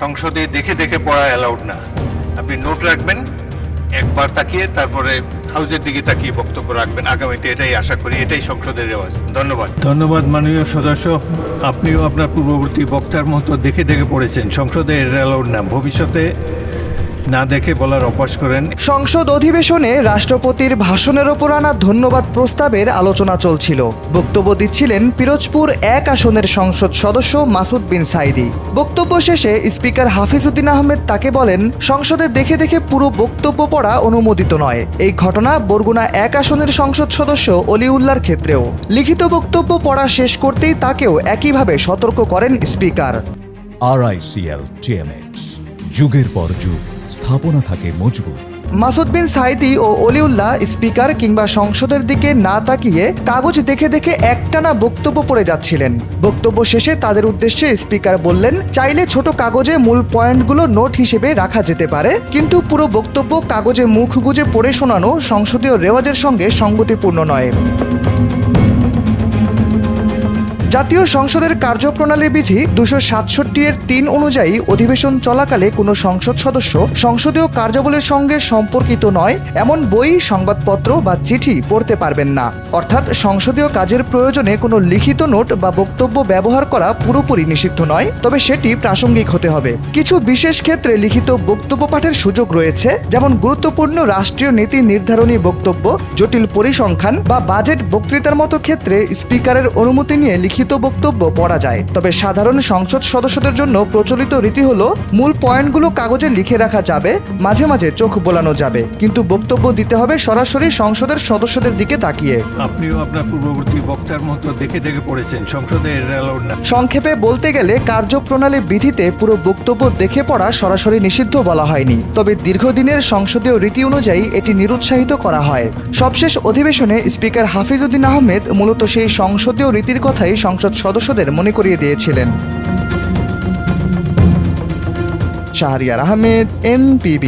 সংসদে দেখে দেখে পড়া অ্যালাউড না। আপনি নোট রাখবেন, একবার তাকিয়ে তারপরে হাউসের দিকে তাকিয়ে বক্তব্য রাখবেন। আগামীতে এটাই আশা করি, এটাই সংসদের রেওয়াজ। ধন্যবাদ। ধন্যবাদ মাননীয় সদস্য। আপনিও আপনার পূর্ববর্তী বক্তার মতো দেখে দেখে পড়েছেন। সংসদে এর অ্যালাউড না। ভবিষ্যতে না দেখে বলার অভ্যাস করেন। সংসদ অধিবেশনে রাষ্ট্রপতির ভাষণের ওপর আনা ধন্যবাদ প্রস্তাবের আলোচনা চলছিল। বক্তব্য দিচ্ছিলেন পিরোজপুর 1 আসনের সংসদ সদস্য মাসুদ বিন সাইদি। বক্তব্য শেষে স্পিকার হাফিজউদ্দিন আহমেদ তাকে বলেন, সংসদে দেখে দেখে পুরো বক্তব্য পড়া অনুমোদিত নয়। এই ঘটনা বরগুনা 1 আসনের সংসদ সদস্য অলিউল্লাহর ক্ষেত্রেও। লিখিত বক্তব্য পড়া শেষ করতেই তাকেও একইভাবে সতর্ক করেন স্পিকার। RICL TMX, যুগের পর যুগ স্থাপনা থাকে মজবুত। মাসুদ বিন সাইদি ও অলিউল্লাহ স্পিকার কিংবা সংসদের দিকে না তাকিয়ে কাগজ দেখে দেখে একটানা বক্তব্য পড়ে যাচ্ছিলেন। বক্তব্য শেষে তাদের উদ্দেশ্যে স্পিকার বললেন, চাইলে ছোট কাগজে মূল পয়েন্টগুলো নোট হিসেবে রাখা যেতে পারে, কিন্তু পুরো বক্তব্য কাগজে মুখ গুজে পড়ে শোনানো সংসদীয় রেওয়াজের সঙ্গে সঙ্গতিপূর্ণ নয়। জাতীয় সংসদের কার্যপ্রণালী বিধি 267-3 অনুযায়ী অধিবেশন চলাকালে কোনো সংসদ সদস্য সংসদীয় কার্যাবলীর সঙ্গে সম্পর্কিত নয় এমন বই, সংবাদপত্র বা চিঠি পড়তে পারবেন না। অর্থাৎ সংসদীয় কাজের প্রয়োজনে কোনো লিখিত নোট বা বক্তব্য ব্যবহার করা পুরোপুরি নিষিদ্ধ নয়, তবে সেটি প্রাসঙ্গিক হতে হবে। কিছু বিশেষ ক্ষেত্রে লিখিত বক্তব্য পাঠের সুযোগ রয়েছে, যেমন গুরুত্বপূর্ণ রাষ্ট্রীয় নীতি নির্ধারণী বক্তব্য, জটিল পরিসংখ্যান বা বাজেট বক্তৃতার মতো ক্ষেত্রে স্পিকারের অনুমতি নিয়ে লিখিত বক্তব্য পড়া যায়। তবে সাধারণ সংসদ সদস্যদের জন্য প্রচলিত রীতি হলো, মূল পয়েন্টগুলো কাগজে লিখে রাখা যাবে, মাঝে মাঝে চোখ বোলানো যাবে, কিন্তু বক্তব্য দিতে হবে সরাসরি সংসদের সদস্যদের দিকে তাকিয়ে। আপনিও আপনার পূর্ববর্তী বক্তার মতো দেখে দেখে পড়েছেন। সংসদে এর অ্যালাউড না। সংক্ষেপে বলতে গেলে কার্যপ্রণালী বিধিতে পুরো বক্তব্য দেখে পড়া সরাসরি নিষিদ্ধ বলা হয়নি, তবে দীর্ঘদিনের সংসদীয় রীতি অনুযায়ী এটি নিরুৎসাহিত করা হয়। সবশেষ অধিবেশনে স্পিকার হাফিজউদ্দিন আহমেদ মূলত সেই সংসদীয় রীতির কথাই সংসদ সদস্যদের মনে করিয়ে দিয়েছিলেন। শাহরিয়ার আহমেদ, NPB।